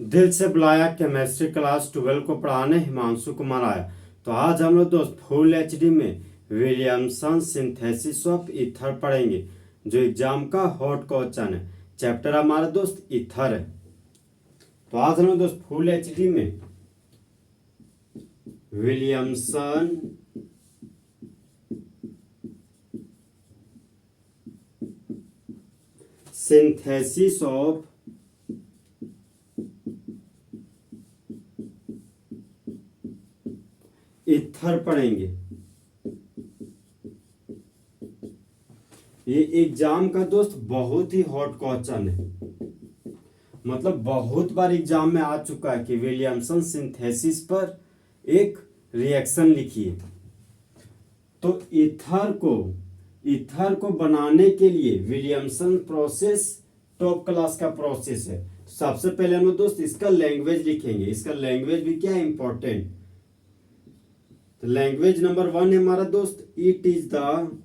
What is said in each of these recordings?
दिल से बुलाया केमिस्ट्री क्लास 12 को पढ़ाने हिमांशु कुमार आया। तो आज हम लोग दोस्त फुल एचडी में विलियमसन सिंथेसिस ऑफ ईथर पढ़ेंगे, जो एग्जाम का हॉट क्वेश्चन है। चैप्टर हमारा दोस्त ईथर है। तो आज हम लोग दोस्त फुल एचडी में विलियमसन सिंथेसिस ऑफ ईथर पढ़ेंगे। ये एग्जाम का दोस्त बहुत ही हॉट क्वेश्चन है, मतलब बहुत बार एग्जाम में आ चुका है कि विलियमसन सिंथेसिस पर एक रिएक्शन लिखिए। तो ईथर को बनाने के लिए विलियमसन प्रोसेस टॉप क्लास का प्रोसेस है। सबसे पहले हम दोस्त इसका लैंग्वेज लिखेंगे। इसका लैंग्वेज भी क्या है, इंपॉर्टेंट। तो लैंग्वेज नंबर 1 है हमारा दोस्त, it is the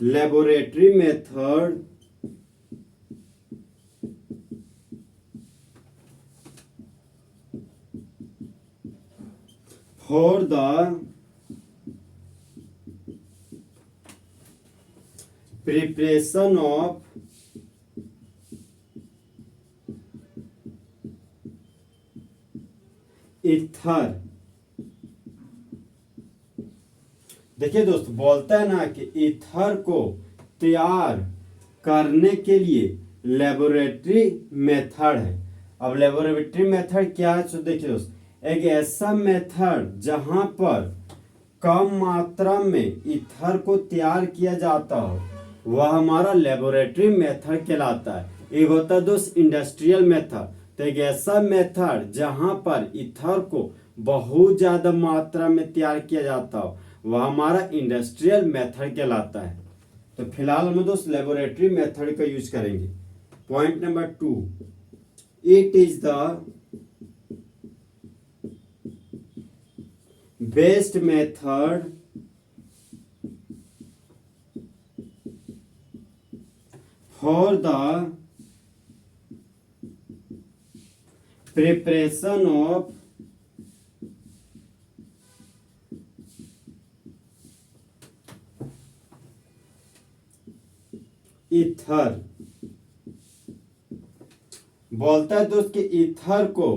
laboratory method for the preparation of ether. देखिए दोस्त, बोलता है ना कि ईथर को तैयार करने के लिए लेबोरेटरी मेथड है। अब लेबोरेटरी मेथड क्या है, तो देखिए दोस्त, एक ऐसा मेथड जहां पर कम मात्रा में ईथर को तैयार किया जाता हो, वह हमारा लेबोरेटरी मेथड कहलाता है। एक होता है दोस्त इंडस्ट्रियल मेथड। तो एक ऐसा मेथड जहां पर ईथर को बहुत ज्यादा मात्रा में तैयार किया जाता हो, वह हमारा इंडस्ट्रियल मेथड कहलाता है। तो फिलहाल हम दोस्त लेबोरेटरी मेथड का यूज करेंगे। Point number 2, it is the best method for the preparation of ether. बोलता है दोस्त कि ईथर को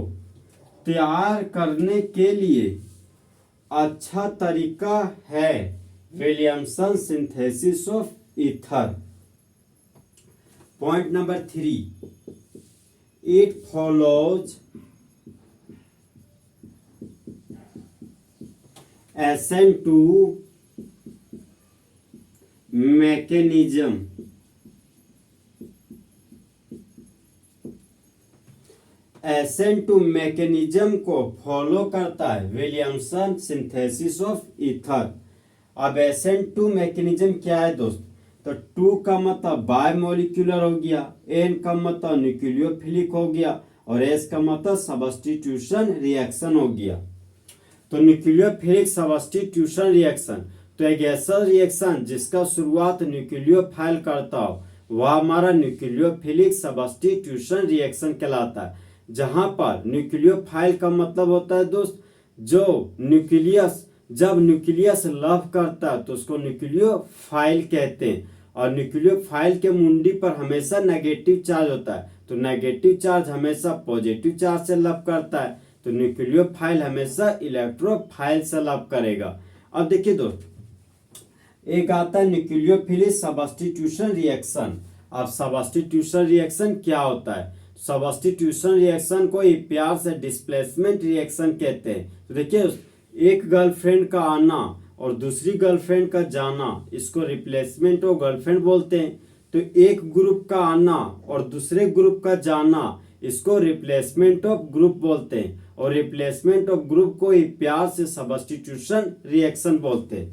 तैयार करने के लिए अच्छा तरीका है Williamson synthesis of ether. Point number 3, it follows SN2 mechanism. SN2 mechanism को फॉलो करता है विलियमसन सिंथेसिस ऑफ ईथर। अब SN2 मैकेनिज्म क्या है दोस्त, तो 2 का मतलब बायमोलिक्यूलर हो गया, N का मतलब न्यूक्लियोफिलिक हो गया, और S का मतलब सब्स्टिट्यूशन रिएक्शन हो गया। तो न्यूक्लियोफिलिक सब्स्टिट्यूशन रिएक्शन, तो एक ऐसा रिएक्शन जिसका शुरुआत न्यूक्लियोफाइल करता हो, वह हमारा न्यूक्लियोफिलिक सब्स्टिट्यूशन रिएक्शन कहलाता है। जहां पर न्यूक्लियोफाइल का मतलब होता है दोस्त, जो न्यूक्लियस जब न्यूक्लियस लव करता है तो उसको न्यूक्लियोफाइल कहते हैं। और न्यूक्लियोफाइल के मुंडी पर हमेशा नेगेटिव चार्ज होता है, तो नेगेटिव चार्ज हमेशा पॉजिटिव चार्ज से लव करता है, तो न्यूक्लियोफाइल हमेशा इलेक्ट्रोफाइल से लव करेगा। अब देखिए दोस्त, एक आता है न्यूक्लियोफिलिक सब्स्टिट्यूशन रिएक्शन। अब सब्स्टिट्यूशन रिएक्शन क्या होता है, सब्स्टिट्यूशन रिएक्शन को प्यार से डिस्प्लेसमेंट रिएक्शन कहते हैं। तो देखिए, एक गर्लफ्रेंड का आना और दूसरी गर्लफ्रेंड का जाना, इसको रिप्लेसमेंट ऑफ गर्लफ्रेंड बोलते हैं। तो एक ग्रुप का आना और दूसरे ग्रुप का जाना, इसको रिप्लेसमेंट ऑफ ग्रुप बोलते हैं। और रिप्लेसमेंट ऑफ ग्रुप को प्यार से सब्स्टिट्यूशन रिएक्शन बोलते हैं।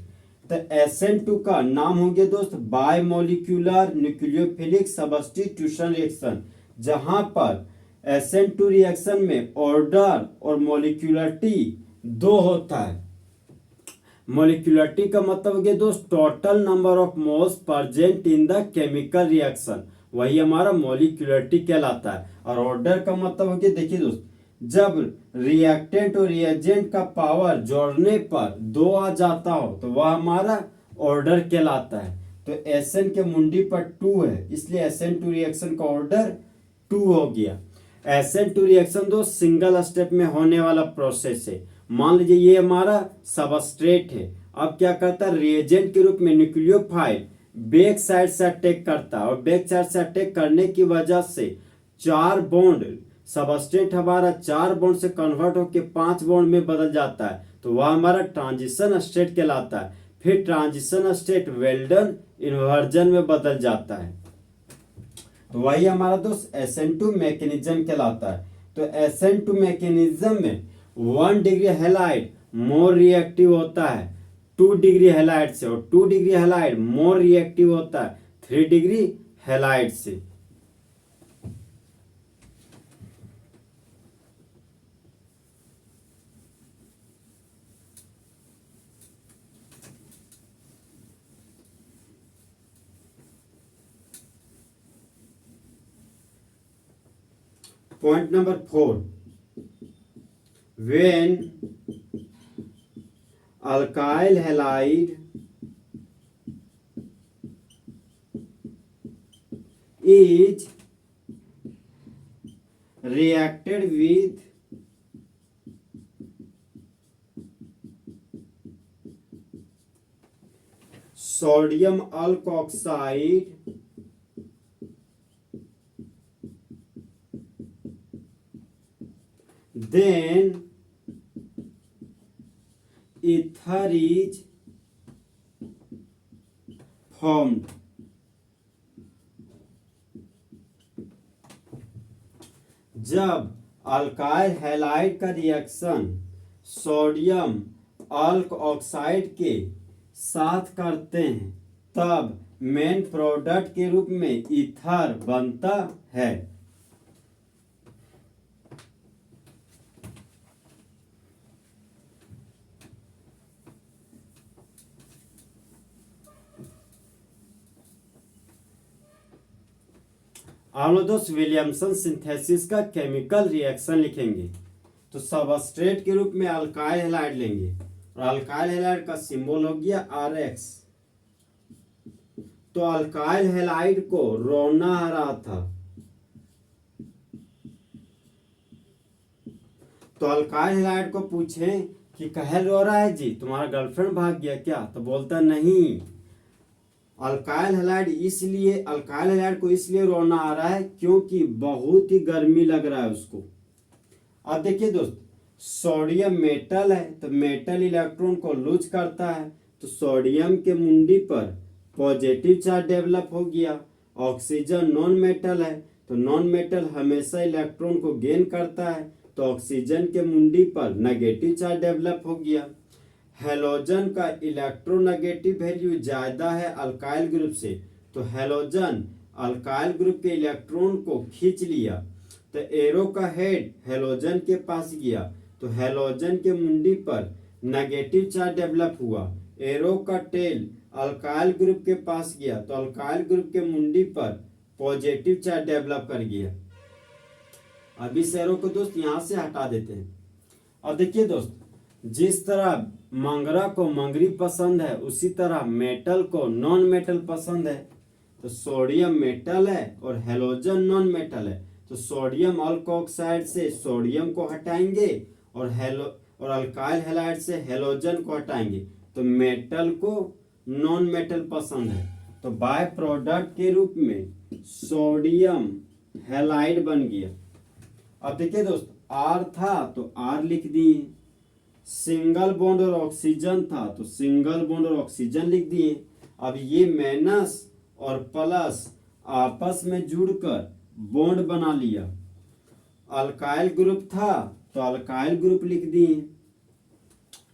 तो SN2 का नाम हो गया दोस्त बायमोलिक्यूलर न्यूक्लियोफिलिक सब्स्टिट्यूशन रिएक्शन, जहां पर SN2 रिएक्शन में ऑर्डर और मॉलिक्यूलरिटी 2 होता है। मॉलिक्यूलरिटी का मतलब हो गया दोस्त total number of moles present in the chemical reaction, वही हमारा मॉलिक्यूलरिटी कहलाता है। और ऑर्डर का मतलब हो गया, देखिए दोस्त, जब रिएक्टेंट और रिएजेंट का पावर जोड़ने पर 2 आ जाता हो तो वह हमारा ऑर्डर कहलाता है। तो एसएन के मुंडी पर 2 है, इसलिए SN2 रिएक्शन का ऑर्डर 2 हो गया। SN2 रिएक्शन दो सिंगल स्टेप में होने वाला प्रोसेस है। मान लीजिए ये हमारा सबस्ट्रेट है, अब क्या करता है, रिएजेंट के रूप में न्यूक्लियोफाइल बैक साइड से अटैक करता है, और बैक साइड से अटैक करने की वजह से 4 बॉन्ड, सबस्ट्रेट हमारा 4 बॉन्ड से कन्वर्ट होकर 5 बॉन्ड में बदल जाता है, तो वह हमारा ट्रांजिशन स्टेट कहलाता है। फिर ट्रांजिशन स्टेट वेल्डन इन्वर्जन में बदल जाता है, तो वही हमारा दोस्त SN2 मैकेनिज्म कहलाता है। तो SN2 मैकेनिज्म में 1 डिग्री हैलाइड मोर रिएक्टिव होता है 2 डिग्री हैलाइड से, और 2 डिग्री हैलाइड मोर रिएक्टिव होता है 3 डिग्री हैलाइड से। Point number 4, when alkyl halide is reacted with sodium alkoxide then ether is formed। जब अल्काइल हैलाइड का रिएक्शन सोडियम अल्क ऑक्साइड के साथ करते हैं तब मेन प्रोडक्ट के रूप में ईथर बनता है। हम लोग दोस्त विलियमसन सिंथेसिस का केमिकल रिएक्शन लिखेंगे, तो सबस्ट्रेट के रूप में अल्काइल हैलाइड लेंगे, और अल्काइल हैलाइड का सिंबल हो गया RX। तो अल्काइल हैलाइड को रोना आ रहा था, तो अल्काइल हैलाइड को पूछे कि कहे रो रहा है जी, तुम्हारा गर्लफ्रेंड भाग गया क्या, तो बोलता नहीं, अल्काइल हैलाइड को इसलिए रोना आ रहा है क्योंकि बहुत ही गर्मी लग रहा है उसको। अब देखिए दोस्त, सोडियम मेटल है तो मेटल इलेक्ट्रॉन को लूज करता है, तो सोडियम के मुंडी पर पॉजिटिव चार्ज डेवलप हो गया। ऑक्सीजन नॉन मेटल है तो नॉन मेटल हमेशा इलेक्ट्रॉन को गेन करता है, तो ऑक्सीजन के मुंडी पर नेगेटिव चार्ज डेवलप हो गया। हेलोजन का इलेक्ट्रोनेगेटिव वैल्यू ज्यादा है अल्काइल ग्रुप से, तो हेलोजन अल्काइल ग्रुप के इलेक्ट्रॉन को खींच लिया, तो एरो का हेड हेलोजन के पास गया, तो हेलोजन के मुंडी पर नेगेटिव चार्ज डेवलप हुआ। एरो का टेल अल्काइल ग्रुप के पास गया, तो अल्काइल ग्रुप के मुंडी पर पॉजिटिव चार्ज डेवलप कर गया। अब इस एरो को दोस्त यहां से हटा देते हैं। अब देखिए दोस्त, जिस तरह मंगरा को मंगरी पसंद है उसी तरह मेटल को नॉन मेटल पसंद है, तो सोडियम मेटल है और हेलोजन नॉन मेटल है, तो सोडियम अल्कोक्साइड से सोडियम को हटाएंगे और अल्काइल हैलाइड से हेलोजन को हटाएंगे, तो मेटल को नॉन मेटल पसंद है, तो बाय प्रोडक्ट के रूप में सोडियम हैलाइड बन गया। अब देखिए दोस्त, R था तो R लिख दिए, सिंगल बॉन्ड और ऑक्सीजन था तो सिंगल बॉन्ड और ऑक्सीजन लिख दिए। अब ये माइनस और प्लस आपस में जुड़कर बॉन्ड बना लिया। अल्काइल ग्रुप था तो अल्काइल ग्रुप लिख दिए।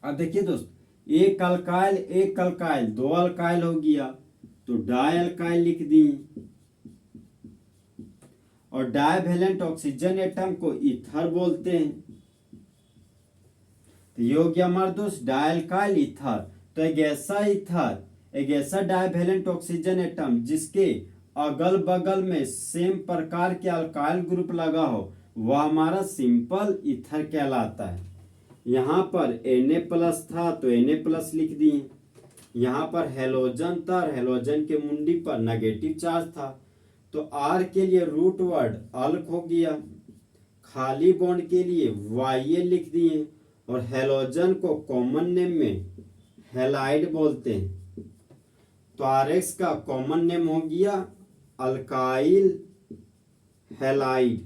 अब देखिए दोस्त, एक अल्काइल 2 अल्काइल हो गया, तो डाई अल्काइल लिख दिए, और डाइवैलेंट ऑक्सीजन एटम को ईथर बोलते हैं, तो ये हो गया हमारे दोस्त डायल्काइल ईथर। तो एक ऐसा डाइवैलेंट ऑक्सीजन एटम जिसके अगल बगल में सेम प्रकार के अल्काइल ग्रुप लगा हो वह हमारा सिंपल ईथर कहलाता है। यहाँ पर Na+ था तो Na+ लिख दिए। यहाँ पर हेलोजन था, हेलोजन के मुंडी पर नेगेटिव चार्ज था तो R के लिए रूट वर्ड अल्क हो गया। खाली बॉन्ड के लिए Ya लिख दिए और हेलोजन को कॉमन नेम में हेलाइड बोलते हैं तो RX का कॉमन नेम हो गया अल्काइल हेलाइड।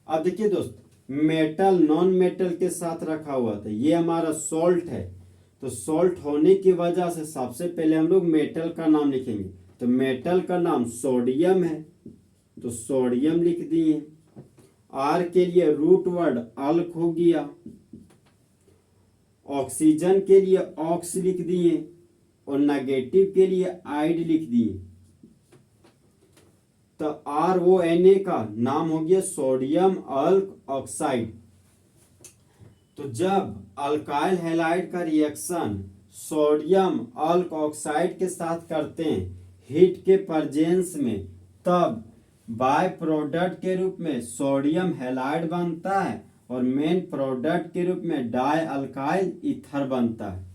अब देखिए दोस्त, मेटल नॉन मेटल के साथ रखा हुआ था, ये हमारा सॉल्ट है तो सॉल्ट होने की वजह से सबसे पहले हम लोग मेटल का नाम लिखेंगे तो मेटल का नाम सोडियम है तो सोडियम लिख दिए। R के लिए रूट वर्ड अल्क हो गया। ऑक्सीजन के लिए ऑक्स लिख दिए और नेगेटिव के लिए आइड लिख दिए तो RONA का नाम हो गया सोडियम अल्क ऑक्साइड। तो जब अल्काइल हैलाइड का रिएक्शन सोडियम अल्क ऑक्साइड के साथ करते हैं हीट के प्रेजेंस में तब बाय प्रोडक्ट के रूप में सोडियम हैलाइड बनता है और मेन प्रोडक्ट के रूप में डाई अल्काइल ईथर बनता है।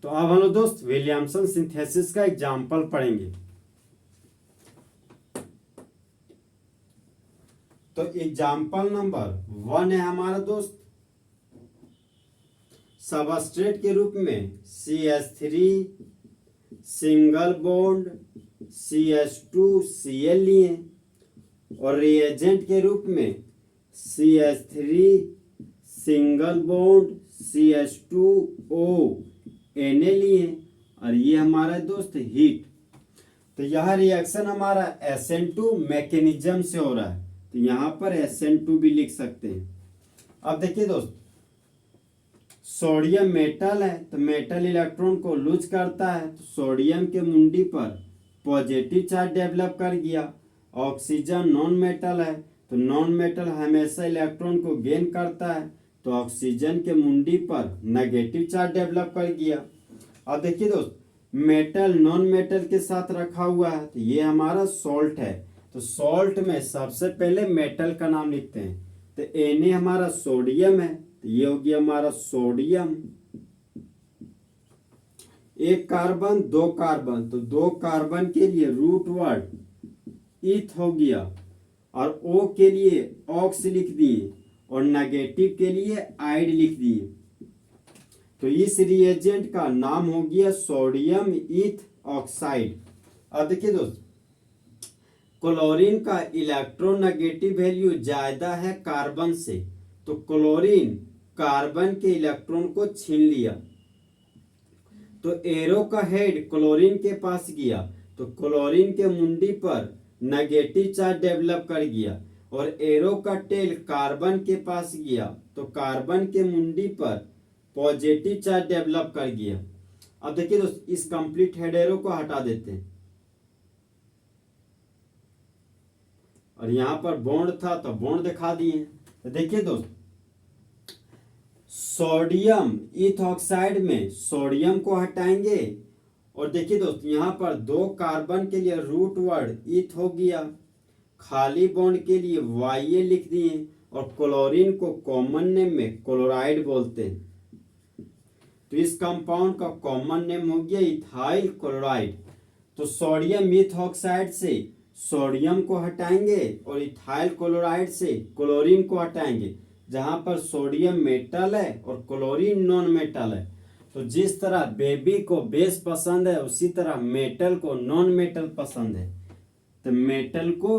तो अब हम लोग दोस्त विलियमसन सिंथेसिस का एग्जाम्पल पढ़ेंगे। तो एग्जाम्पल नंबर 1 है हमारा दोस्त, सबस्ट्रेट के रूप में CH3 सिंगल बॉन्ड CH2Cl लिए और रिएजेंट के रूप में CH3 single bond CH2O Na लिए और ये हमारा दोस्त हीट। तो यह रिएक्शन हमारा SN2 मैकेनिज्म से हो रहा है तो यहाँ पर SN2 भी लिख सकते हैं। अब देखिए दोस्त, सोडियम मेटल है तो मेटल इलेक्ट्रॉन को लूज करता है तो सोडियम के मुंडी पर पॉजिटिव चार्ज डेवलप कर गया। ऑक्सीजन नॉन मेटल है तो नॉन मेटल हमेशा इलेक्ट्रॉन को गेन करता है तो ऑक्सीजन के मुंडी पर नेगेटिव चार्ज डेवलप कर गया। अब देखिए दोस्त, मेटल नॉन मेटल के साथ रखा हुआ है तो ये हमारा सॉल्ट है तो सॉल्ट में सबसे पहले मेटल का नाम लिखते हैं तो Na हमारा सोडियम है तो ये हो गया हमारा सोडियम। एक कार्बन दो कार्बन तो दो कार्बन के लिए रूट वर्ड ईथ हो गया और O के लिए ऑक्स लिख दिए और नेगेटिव के लिए आइड लिख दिए तो इस रिएजेंट का नाम हो गया सोडियम ईथ ऑक्साइड। अब देखिए दोस्त, क्लोरीन का इलेक्ट्रोनेगेटिव वैल्यू ज्यादा है कार्बन से तो क्लोरीन कार्बन के इलेक्ट्रॉन को छीन लिया तो एरो का हेड क्लोरीन के पास गया तो क्लोरीन के मुंडी पर नेगेटिव चार्ज डेवलप कर गया और एरो का टेल कार्बन के पास गया तो कार्बन के मुंडी पर पॉजिटिव चार्ज डेवलप कर गया। अब देखिए दोस्त, इस कंप्लीट हेड एरो को हटा देते हैं और यहां पर बॉन्ड था तो बॉन्ड दिखा दिए। तो देखिए दोस्त, सोडियम ईथ ऑक्साइड में सोडियम को हटाएंगे और देखिए दोस्त, यहां पर दो कार्बन के लिए रूट वर्ड ईथ हो गया, खाली बॉन्ड के लिए Ya लिख दिए और क्लोरीन को कॉमन नेम में क्लोराइड बोलते हैं तो इस कंपाउंड का कॉमन नेम हो गया इथाइल क्लोराइड। तो सोडियम ईथ ऑक्साइड से सोडियम को हटाएंगे और इथाइल क्लोराइड से क्लोरीन को हटाएंगे जहां पर सोडियम मेटल है और क्लोरीन नॉन मेटल है। तो जिस तरह बेबी को बेस पसंद है उसी तरह मेटल को नॉन मेटल पसंद है तो मेटल को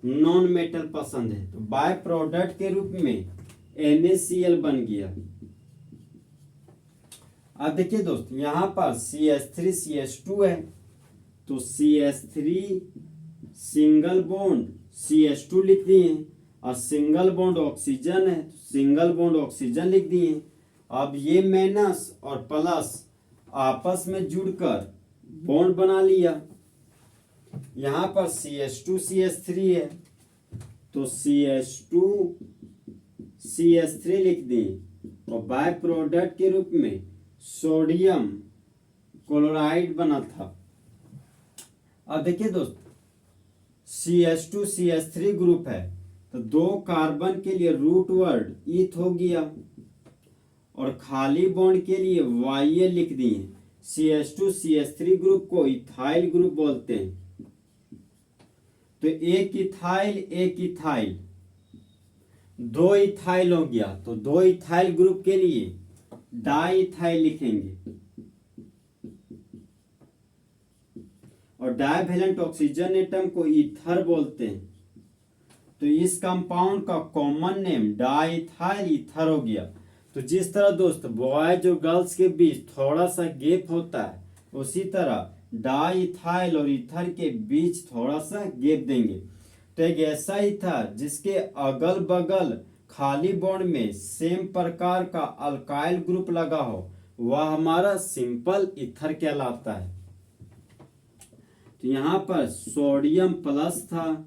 नॉन मेटल पसंद है तो बाय प्रोडक्ट के रूप में NaCl बन गया। अब देखिए दोस्त, यहां पर CH3 CH2 है तो CH3 सिंगल बॉन्ड CH2 लिख दिए और सिंगल बॉन्ड ऑक्सीजन है तो सिंगल बॉन्ड ऑक्सीजन लिख दिए अब ये माइनस और प्लस आपस में जुड़कर बॉन्ड बना लिया। यहां पर CH2CH3 है, तो CH2CH3 लिख दें और बाय प्रोडक्ट के रूप में सोडियम क्लोराइड बना था। अब देखिए दोस्त, CH2CH3 ग्रुप है तो 2 कार्बन के लिए रूट वर्ड ईथ हो गया और खाली बॉन्ड के लिए YL लिख दिए। CH2CH3 ग्रुप को इथाइल ग्रुप बोलते हैं। तो एक इथाइल 2 इथाइल हो गया, तो 2 इथाइल ग्रुप के लिए डाई इथाइल लिखेंगे और डाइवैलेंट ऑक्सीजन एटम को ईथर बोलते हैं। तो इस कंपाउंड का common name di ethyl ether हो गया। तो जिस तरह दोस्त बॉयज और गर्ल्स के बीच थोड़ा सा गैप होता है, उसी तरह डाई इथाइल और ईथर के बीच थोड़ा सा गैप देंगे। तो एक ऐसा ईथर जिसके अगल बगल खाली बॉन्ड में सेम प्रकार का अल्काइल ग्रुप लगा हो, वह हमारा सिंपल ईथर कहलाता है। तो यहाँ पर सोडियम प्लस था,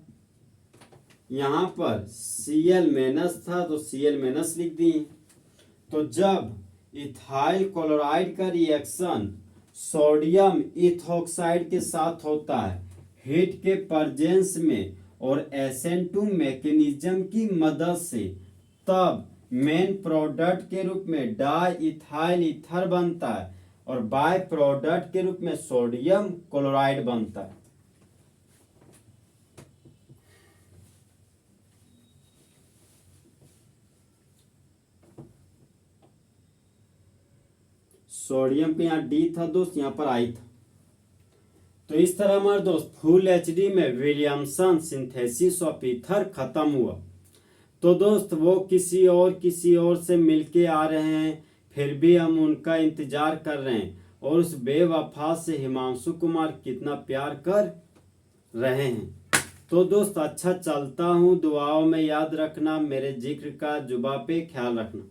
यहाँ पर Cl माइनस था, तो Cl माइनस लिख दिए। तो जब इथाइल क्लोराइड का रिएक्शन सोडियम इथॉक्साइड के साथ होता है हीट के प्रेजेंस में और SN2 मैकेनिज्म की मदद से, तब मेन प्रोडक्ट के रूप में डाई इथाइल ईथर बनता है और बाय प्रोडक्ट के रूप में सोडियम क्लोराइड बनता है। सोडियम पे यहाँ D था दोस्त, यहाँ पर I था। तो इस तरह हमारे दोस्त फुल HD में विलियमसन सिंथेसिस ऑफ ईथर खत्म हुआ। तो दोस्त वो किसी और से मिलके आ रहे हैं, फिर भी हम उनका इंतजार कर रहे हैं और उस बेवफा से हिमांशु कुमार कितना प्यार कर रहे हैं। तो दोस्त अच्छा चलता हूँ, दुआओं में याद रखना, मेरे जिक्र का जुबा पे ख्याल रखना।